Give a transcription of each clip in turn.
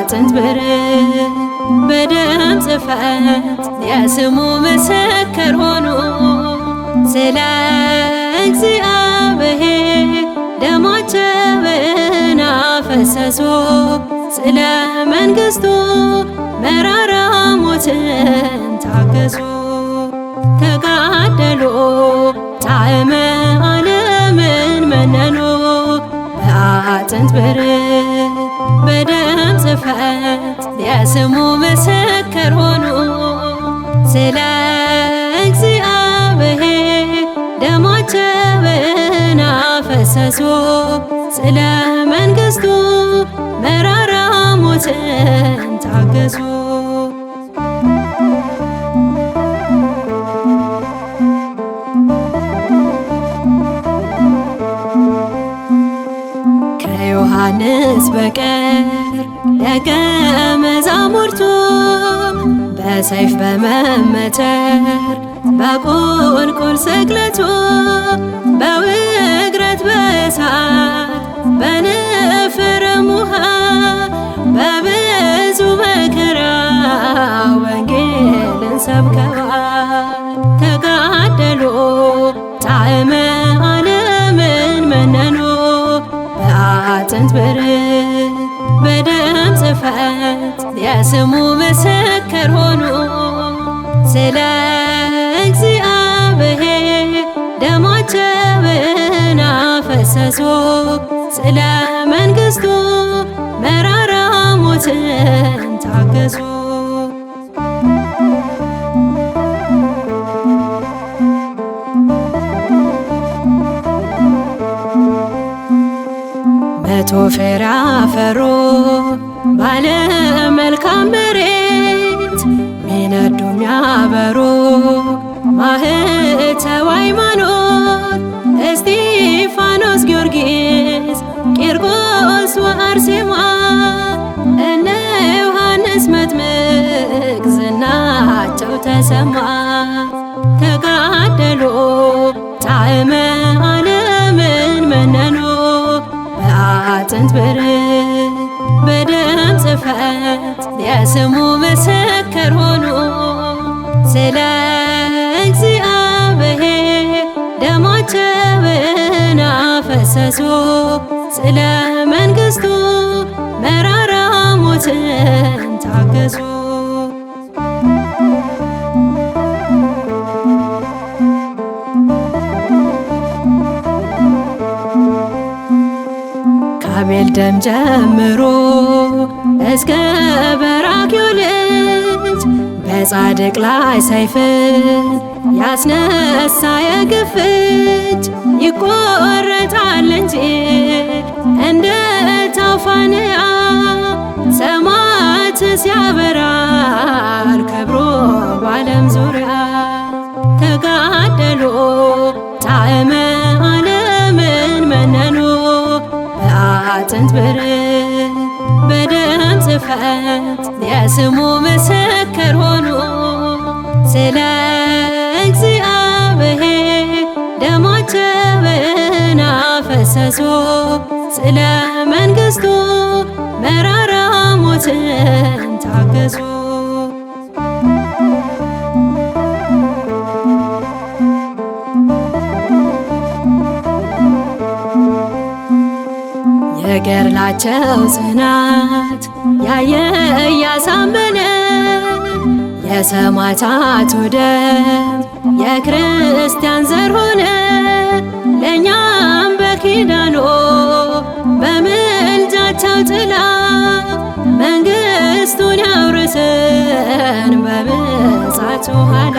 በአጥንት ብረት በደም ጽሕፈት የስሙ ምስክር ሆኑ። ስለ እግዚአብሔር ደማቸውን አፈሰሱ። ስለ መንግሥቱ መራራ ሞትን ታገሱ። ተጋደሉ ጣዕመ ዓለምን መነኑ። በአጥንት ብረት በደም ጽሕፈት የስሙ ምስክር ሆኑ። ስለ እግዚአብሔር ደማቸውን አፈሰሱ። ስለ መንግሥቱ መራራ ሞትን ታገሱ። ከዮሐንስ በቀር ደቀ መዛሙርቱ በሰይፍ በመመተር በቁልቁል ስቅለቱ በውግረት በእሳት በንፍርም ውሃ በብዙ መከራ ወንጌልን ሰብከዋል። ተጋደሉ ጣዕመ ዓለምን መነኑ። በአጥንት ብረት በደም ጽሕፈት የስሙ ምስክር ሆኑ። ስለ እግዚአብሔር ደማቸውን አፈሰሱ። ስለ መንግሥቱ መራራ ሞትን ታገሱ። መቶ ፍሬ አፈሩ ባለ መልካም መሬት ሚነዱ ሚያበሩ ማኅተወ ሃይማኖት እስጢፋኖስ፣ ጊዮርጊስ፣ ቂርቆስ ወአርሴማ እነ ዮሐንስ መጥምቅ ዝናቸው ተሰማ። ተጋደሉ ጣዕመ ዓለምን መነኑ። በአጥንት ብረት በደም ጽሕፈት የስሙ ምስክር ሆኑ። ስለ እግዚአብሔር ደማቸውን አፈሰሱ። ስለ መንግሥቱ መራራ ሞትን ታገሱ። ከአቤል ደም ጀምሮ እስከ በራክዩ ልጅ በጻድቅ ላይ ሰይፍን ያስነሳ የግፍ እጅ ይቆረጣል እንጂ እንደ ታፋንያ ሰማዕት ሲያበራል ከብሮ በዓለም ዙሪያ። ተጋደሉ ጣዕመ ዓለምን መነኑ። በአጥንት ብረት በደም ጽሕፈት የስሙ ምስክር ሆኑ። ስለ እግዚአብሔር ደማቸውን አፈሰሱ። ስለ መንግሥቱ መራራ ሞትን ታገሱ። የገድላቸው ጽናት ያየ ያሳመነ የሰማዕታቱ ደም የክርስቲያን ዘር ሆነ። ለእኛም በኪዳኑ በምልጃቸው ጥላ መንግሥቱን ያውርስን በምጽአቱ ኋላ።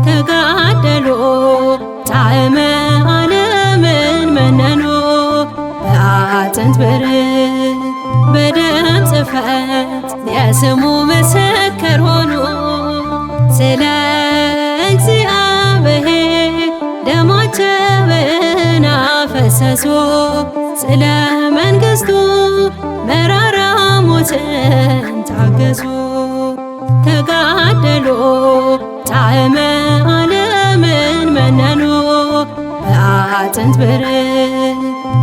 ተጋደሉ ጣዕመ ዓለምን መነኑ። በአጥንት ብረት በደም ጽሕፈት የስሙ ምስክር ሆኑ። ስለ እግዚአብሔር ደማቸውን አፈሰሱ። ስለ መንግሥቱ መራራ ሞትን ታገሱ። ተጋደሉ ጣዕመ ዓለምን መነኑ። በአጥንት ብረት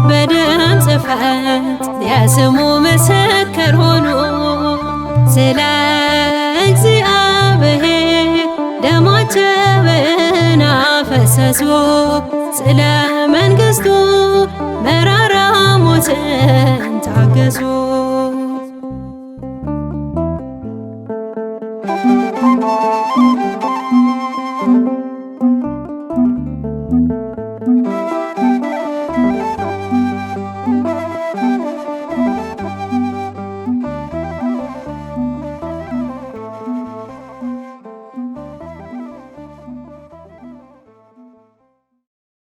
በደም ጽሕፈት የስሙ ምስክር ሆኑ። ስለ እግዚአብሔር ደማቸውን አፈሰሱ። ስለ መንግሥቱ መራራ ሞትን ታገሱ።